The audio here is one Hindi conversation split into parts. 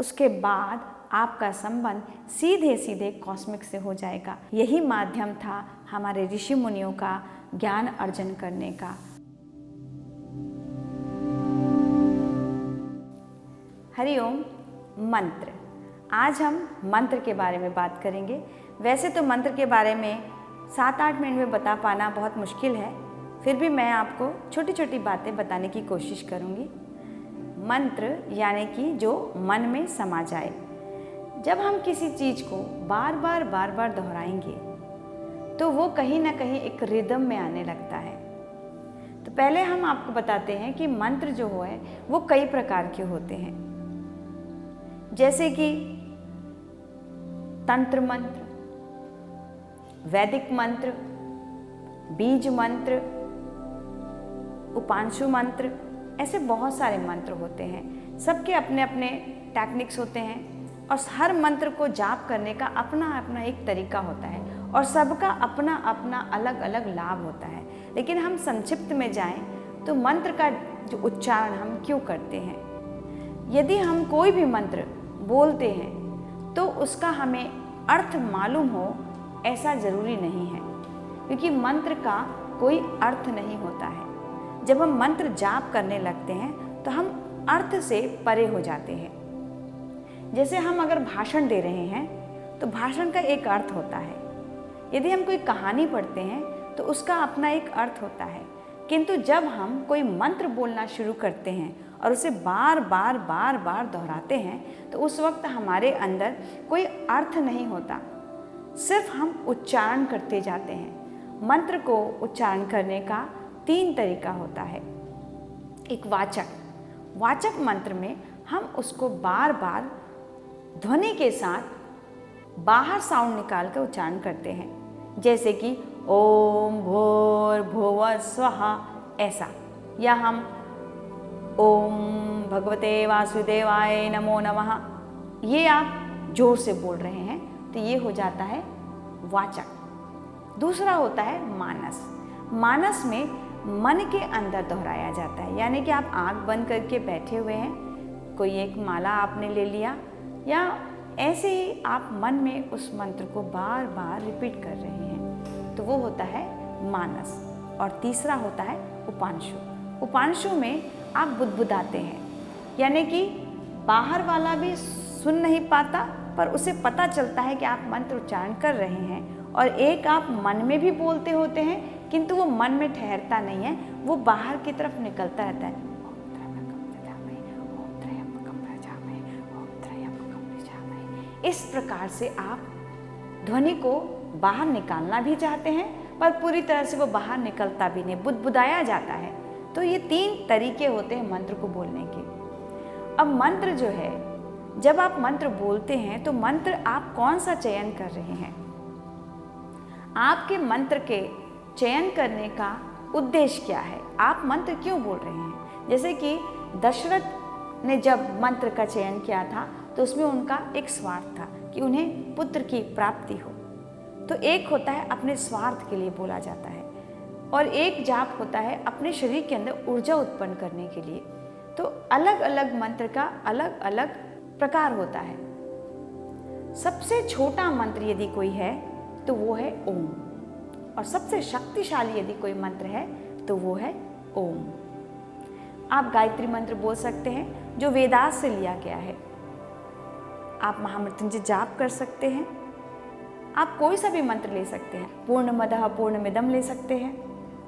उसके बाद आपका संबंध सीधे सीधे कॉस्मिक से हो जाएगा। यही माध्यम था हमारे ऋषि मुनियों का ज्ञान अर्जन करने का। हरिओम। मंत्र। आज हम मंत्र के बारे में बात करेंगे। वैसे तो मंत्र के बारे में 7-8 मिनट में बता पाना बहुत मुश्किल है, फिर भी मैं आपको छोटी छोटी बातें बताने की कोशिश करूँगी। मंत्र यानी कि जो मन में समा जाए। जब हम किसी चीज़ को बार बार दोहराएंगे तो वो कहीं ना कहीं एक रिदम में आने लगता है। तो पहले हम आपको बताते हैं कि मंत्र जो है वो कई प्रकार के होते हैं, जैसे कि तंत्र मंत्र, वैदिक मंत्र, बीज मंत्र, उपांशु मंत्र, ऐसे बहुत सारे मंत्र होते हैं। सबके अपने अपने टेक्निक्स होते हैं और हर मंत्र को जाप करने का अपना अपना एक तरीका होता है और सबका अपना अपना अलग अलग लाभ होता है। लेकिन हम संक्षिप्त में जाएं तो मंत्र का जो उच्चारण हम क्यों करते हैं, यदि हम कोई भी मंत्र बोलते हैं तो उसका हमें अर्थ मालूम हो ऐसा ज़रूरी नहीं है, क्योंकि मंत्र का कोई अर्थ नहीं होता है। जब हम मंत्र जाप करने लगते हैं तो हम अर्थ से परे हो जाते हैं। जैसे हम अगर भाषण दे रहे हैं तो भाषण का एक अर्थ होता है। यदि हम कोई कहानी पढ़ते हैं तो उसका अपना एक अर्थ होता है, किंतु जब हम कोई मंत्र बोलना शुरू करते हैं और उसे बार बार दोहराते हैं तो उस वक्त हमारे अंदर कोई अर्थ नहीं होता, सिर्फ हम उच्चारण करते जाते हैं। मंत्र को उच्चारण करने का 3 तरीका होता है। एक वाचक मंत्र में हम उसको बार बार ध्वनि के साथ बाहर साउंड निकाल कर उच्चारण करते हैं, जैसे कि ओम भूर्भुवः स्वः ऐसा, या हम ओम भगवते वासुदेवाय नमो नमः, ये आप जोर से बोल रहे हैं तो ये हो जाता है वाचक। दूसरा होता है मानस में मन के अंदर दोहराया जाता है, यानी कि आप आंख बंद करके बैठे हुए हैं, कोई एक माला आपने ले लिया या ऐसे ही आप मन में उस मंत्र को बार बार रिपीट कर रहे हैं, तो वो होता है मानस। और तीसरा होता है उपांशु में आप बुदबुदाते हैं, यानी कि बाहर वाला भी सुन नहीं पाता पर उसे पता चलता है कि आप मंत्र उच्चारण कर रहे हैं, और एक आप मन में भी बोलते होते हैं किंतु वो मन में ठहरता नहीं है, वो बाहर की तरफ निकलता रहता है। इस प्रकार से आप ध्वनि को बाहर निकालना भी चाहते हैं पर पूरी तरह से वो बाहर निकलता भी नहीं, बुदबुदाया जाता है। तो ये 3 तरीके होते हैं मंत्र को बोलने के। अब मंत्र जो है, जब आप मंत्र बोलते हैं तो मंत्र आप कौन सा चयन कर रहे हैं, आपके मंत्र के चयन करने का उद्देश्य क्या है, आप मंत्र क्यों बोल रहे हैं। जैसे कि दशरथ ने जब मंत्र का चयन किया था तो उसमें उनका एक स्वार्थ था कि उन्हें पुत्र की प्राप्ति हो। तो एक होता है अपने स्वार्थ के लिए बोला जाता है और एक जाप होता है अपने शरीर के अंदर ऊर्जा उत्पन्न करने के लिए। तो अलग अलग मंत्र का अलग अलग प्रकार होता है। सबसे छोटा मंत्र यदि कोई है तो वो है ओम, और सबसे शक्तिशाली यदि कोई मंत्र है तो वो है ओम। आप गायत्री मंत्र बोल सकते हैं जो वेदास से लिया गया है। आप महामृत्युंजय जाप कर सकते हैं। आप कोई सा भी मंत्र ले सकते हैं, पूर्णमदः पूर्णमिदं ले सकते हैं,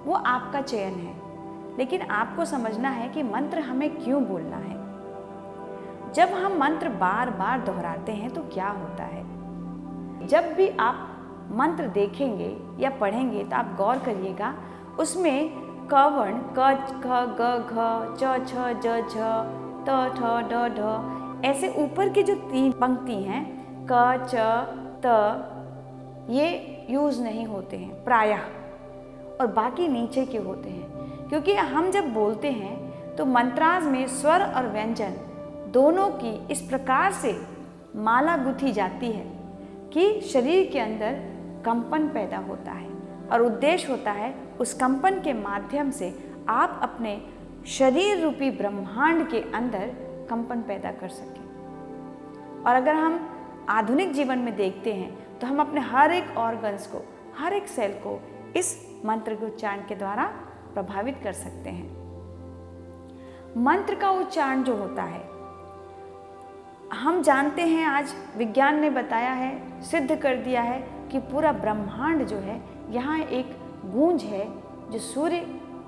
वो आपका चयन है। लेकिन आपको समझना है कि मंत्र हमें क्यों बोलना है। जब हम मंत्र बार बार दोहराते हैं तो क्या होता है, जब भी आप मंत्र देखेंगे या पढ़ेंगे तो आप गौर करिएगा, उसमें क वर्ण क ख ग घ च छ ज झ त ठ ड ढ ऐसे ऊपर की जो 3 पंक्ति हैं क च त, ये यूज़ नहीं होते हैं प्रायः, और बाकी नीचे के होते हैं। क्योंकि हम जब बोलते हैं तो मंत्राज में स्वर और व्यंजन दोनों की इस प्रकार से माला गुथी जाती है कि शरीर के अंदर कंपन पैदा होता है, और उद्देश्य होता है उस कंपन के माध्यम से आप अपने शरीर रूपी ब्रह्मांड के अंदर कंपन पैदा कर सकें। और अगर हम आधुनिक जीवन में देखते हैं तो हम अपने हर एक ऑर्गन्स को, हर एक सेल को इस मंत्र के उच्चारण के द्वारा प्रभावित कर सकते हैं। मंत्र का उच्चारण जो होता है, हम जानते हैं, आज विज्ञान ने बताया है, सिद्ध कर दिया है कि पूरा ब्रह्मांड जो है, यहाँ एक गूंज है जो सूर्य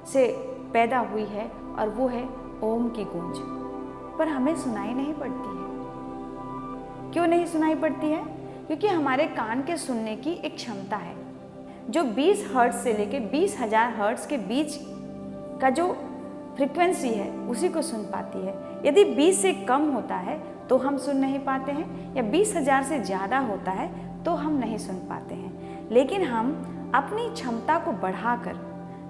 से पैदा हुई है और वो है ओम की गूंज। पर हमें सुनाई नहीं पड़ती है। क्यों नहीं सुनाई पड़ती है? क्योंकि हमारे कान के सुनने की एक क्षमता है जो 20 हर्ट्ज से लेकर 20,000 हर्ट्ज के बीच का जो फ्रीक्वेंसी है उसी को सुन पाती है। यदि 20 से कम होता है तो हम सुन नहीं पाते हैं, या 20,000 से ज़्यादा होता है तो हम नहीं सुन पाते हैं। लेकिन हम अपनी क्षमता को बढ़ाकर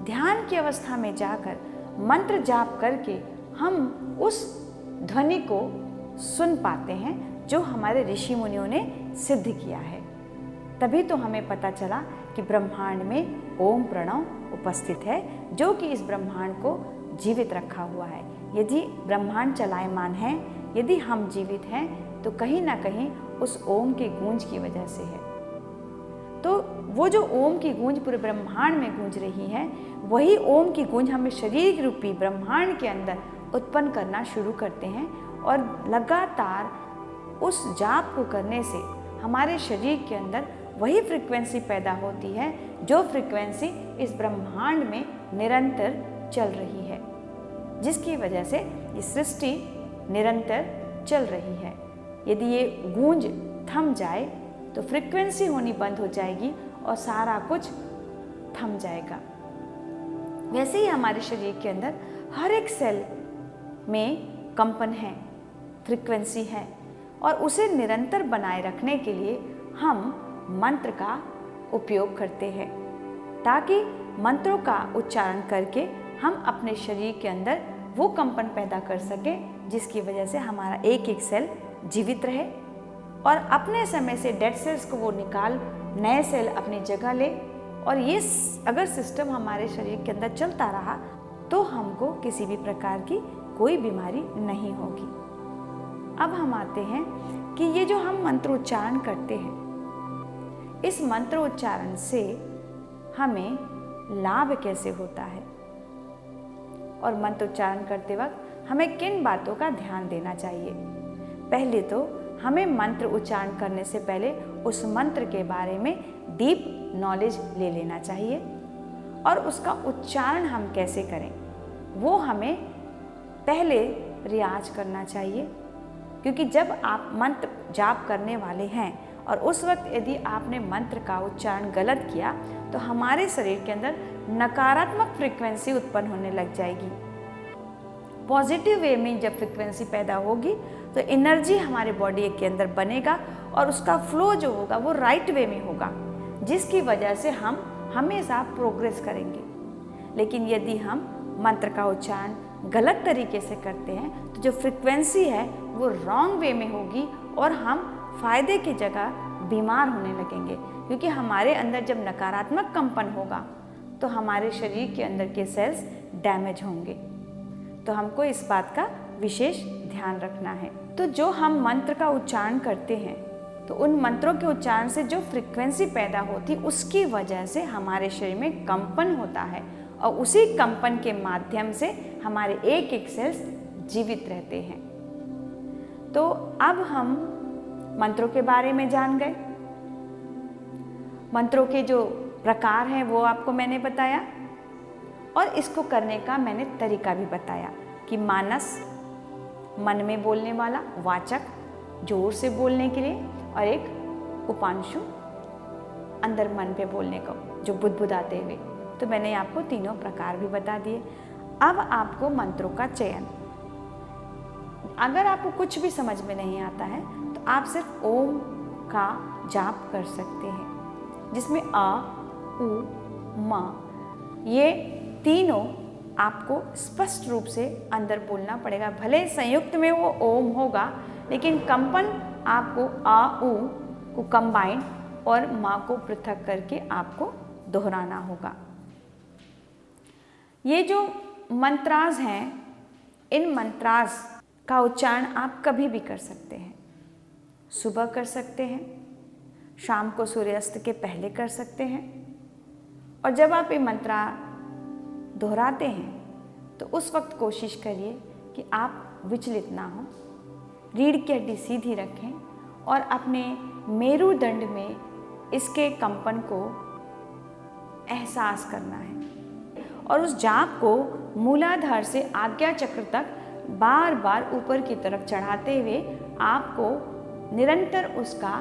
ध्यान की अवस्था में जाकर मंत्र जाप करके हम उस ध्वनि को सुन पाते हैं जो हमारे ऋषि मुनियों ने सिद्ध किया है। तभी तो हमें पता चला कि ब्रह्मांड में ओम प्रणव उपस्थित है जो कि इस ब्रह्मांड को जीवित रखा हुआ है। यदि ब्रह्मांड चलायमान है, यदि हम जीवित हैं तो कहीं ना कहीं उस ओम के गूंज की वजह से है। तो वो जो ओम की गूंज पूरे ब्रह्मांड में गूंज रही है, वही ओम की गूंज हमें शरीर रूपी ब्रह्मांड के अंदर उत्पन्न करना शुरू करते हैं और लगातार उस जाप को करने से हमारे शरीर के अंदर वही फ्रीक्वेंसी पैदा होती है जो फ्रीक्वेंसी इस ब्रह्मांड में निरंतर चल रही है, जिसकी वजह से ये सृष्टि निरंतर चल रही है। यदि ये गूंज थम जाए तो फ्रीक्वेंसी होनी बंद हो जाएगी और सारा कुछ थम जाएगा। वैसे ही हमारे शरीर के अंदर हर एक सेल में कंपन है, फ्रीक्वेंसी है, और उसे निरंतर बनाए रखने के लिए हम मंत्र का उपयोग करते हैं, ताकि मंत्रों का उच्चारण करके हम अपने शरीर के अंदर वो कंपन पैदा कर सकें जिसकी वजह से हमारा एक एक सेल जीवित रहे और अपने समय से डेड सेल्स को वो निकाल नए सेल अपनी जगह ले। और ये अगर सिस्टम हमारे शरीर के अंदर चलता रहा तो हमको किसी भी प्रकार की कोई बीमारी नहीं होगी। अब हम आते हैं कि ये जो हम मंत्र उच्चारण करते हैं, इस मंत्र उच्चारण से हमें लाभ कैसे होता है और मंत्र उच्चारण करते वक्त हमें किन बातों का ध्यान देना चाहिए। पहले तो हमें मंत्र उच्चारण करने से पहले उस मंत्र के बारे में डीप नॉलेज ले लेना चाहिए और उसका उच्चारण हम कैसे करें वो हमें पहले रियाज करना चाहिए। क्योंकि जब आप मंत्र जाप करने वाले हैं और उस वक्त यदि आपने मंत्र का उच्चारण गलत किया तो हमारे शरीर के अंदर नकारात्मक फ्रीक्वेंसी उत्पन्न होने लग जाएगी। पॉजिटिव वे में जब फ्रीक्वेंसी पैदा होगी तो एनर्जी हमारे बॉडी के अंदर बनेगा और उसका फ्लो जो होगा वो राइट वे में होगा, जिसकी वजह से हम हमेशा प्रोग्रेस करेंगे। लेकिन यदि हम मंत्र का उच्चारण गलत तरीके से करते हैं तो जो फ्रीक्वेंसी है वो रॉन्ग वे में होगी और हम फायदे की जगह बीमार होने लगेंगे। क्योंकि हमारे अंदर जब नकारात्मक कंपन होगा तो हमारे शरीर के अंदर के सेल्स डैमेज होंगे। तो हमको इस बात का विशेष ध्यान रखना है। तो जो हम मंत्र का उच्चारण करते हैं तो उन मंत्रों के उच्चारण से जो फ्रीक्वेंसी पैदा होती उसकी वजह से हमारे शरीर में कंपन होता है और उसी कंपन के माध्यम से हमारे एक एक सेल्स जीवित रहते हैं। तो अब हम मंत्रों के बारे में जान गए। मंत्रों के जो प्रकार हैं वो आपको मैंने बताया और इसको करने का मैंने तरीका भी बताया कि मानस, मन में बोलने वाला, वाचक, जोर से बोलने के लिए, और एक उपांशु, अंदर मन पे बोलने को जो बुदबुदाते हुए। तो मैंने आपको तीनों प्रकार भी बता दिए। अब आपको मंत्रों का चयन, अगर आपको कुछ भी समझ में नहीं आता है तो आप सिर्फ ओम का जाप कर सकते हैं, जिसमें अ, उ, म ये तीनों आपको स्पष्ट रूप से अंदर बोलना पड़ेगा। भले संयुक्त में वो ओम होगा लेकिन कंपन आपको आ उ को कंबाइन और माँ को पृथक करके आपको दोहराना होगा। ये जो मंत्रास हैं, इन मंत्रास का उच्चारण आप कभी भी कर सकते हैं। सुबह कर सकते हैं, शाम को सूर्यास्त के पहले कर सकते हैं। और जब आप ये मंत्र दोहराते हैं तो उस वक्त कोशिश करिए कि आप विचलित ना हो, रीढ़ की हड्डी सीधी रखें और अपने मेरुदंड में इसके कंपन को एहसास करना है और उस जाप को मूलाधार से आज्ञा चक्र तक बार बार ऊपर की तरफ चढ़ाते हुए आपको निरंतर उसका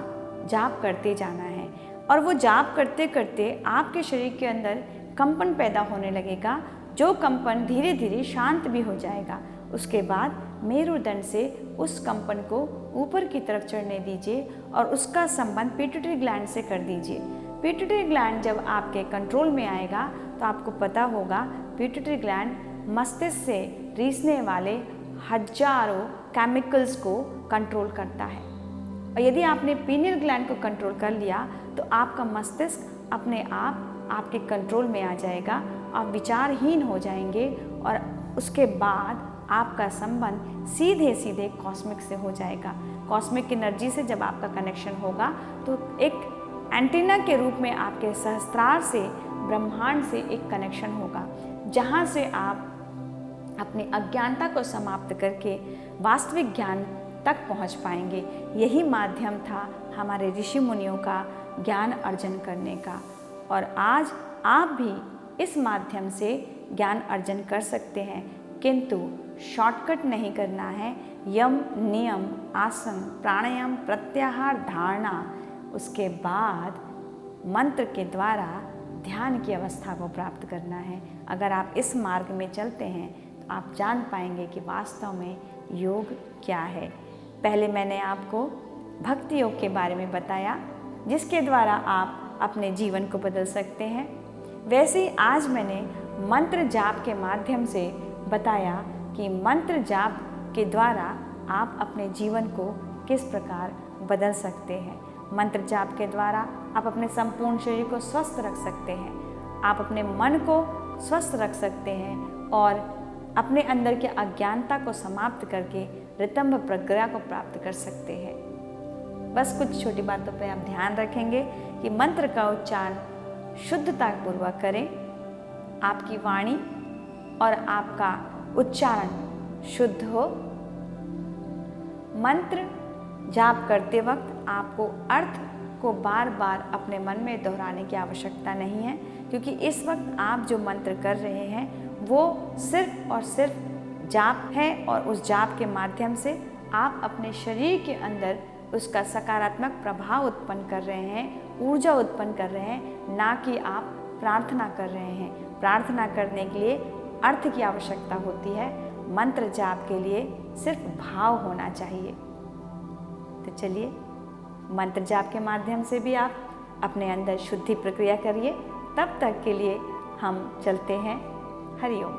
जाप करते जाना है। और वो जाप करते करते आपके शरीर के अंदर कंपन पैदा होने लगेगा, जो कंपन धीरे धीरे शांत भी हो जाएगा। उसके बाद मेरुदंड से उस कंपन को ऊपर की तरफ चढ़ने दीजिए और उसका संबंध पिट्यूटरी ग्लैंड से कर दीजिए। पिट्यूटरी ग्लैंड जब आपके कंट्रोल में आएगा तो आपको पता होगा पिट्यूटरी ग्लैंड मस्तिष्क से रिसने वाले हजारों केमिकल्स को कंट्रोल करता है। और यदि आपने पीनियल ग्लैंड को कंट्रोल कर लिया तो आपका मस्तिष्क अपने आप आपके कंट्रोल में आ जाएगा, आप विचारहीन हो जाएंगे और उसके बाद आपका संबंध सीधे सीधे कॉस्मिक से हो जाएगा। कॉस्मिक एनर्जी से जब आपका कनेक्शन होगा तो एक एंटीना के रूप में आपके सहस्त्रार से ब्रह्मांड से एक कनेक्शन होगा, जहाँ से आप अपनी अज्ञानता को समाप्त करके वास्तविक ज्ञान तक पहुँच पाएंगे। यही माध्यम था हमारे ऋषि मुनियों का ज्ञान अर्जन करने का, और आज आप भी इस माध्यम से ज्ञान अर्जन कर सकते हैं, किंतु शॉर्टकट नहीं करना है। यम, नियम, आसन, प्राणायाम, प्रत्याहार, धारणा, उसके बाद मंत्र के द्वारा ध्यान की अवस्था को प्राप्त करना है। अगर आप इस मार्ग में चलते हैं तो आप जान पाएंगे कि वास्तव में योग क्या है। पहले मैंने आपको भक्ति योग के बारे में बताया, जिसके द्वारा आप अपने जीवन को बदल सकते हैं। वैसे ही आज मैंने मंत्र जाप के माध्यम से बताया कि मंत्र जाप के द्वारा आप अपने जीवन को किस प्रकार बदल सकते हैं। मंत्र जाप के द्वारा आप अपने संपूर्ण शरीर को स्वस्थ रख सकते हैं, आप अपने मन को स्वस्थ रख सकते हैं और अपने अंदर की अज्ञानता को समाप्त करके ऋतंभ प्रज्ञा को प्राप्त कर सकते हैं। बस कुछ छोटी बातों पर आप ध्यान रखेंगे कि मंत्र का उच्चारण शुद्धतापूर्वक करें, आपकी वाणी और आपका उच्चारण शुद्ध हो। मंत्र जाप करते वक्त आपको अर्थ को बार बार अपने मन में दोहराने की आवश्यकता नहीं है, क्योंकि इस वक्त आप जो मंत्र कर रहे हैं वो सिर्फ और सिर्फ जाप है और उस जाप के माध्यम से आप अपने शरीर के अंदर उसका सकारात्मक प्रभाव उत्पन्न कर रहे हैं, ऊर्जा उत्पन्न कर रहे हैं, ना कि आप प्रार्थना कर रहे हैं। प्रार्थना करने के लिए अर्थ की आवश्यकता होती है, मंत्र जाप के लिए सिर्फ भाव होना चाहिए। तो चलिए मंत्र जाप के माध्यम से भी आप अपने अंदर शुद्धि प्रक्रिया करिए। तब तक के लिए हम चलते हैं। हरि ओम।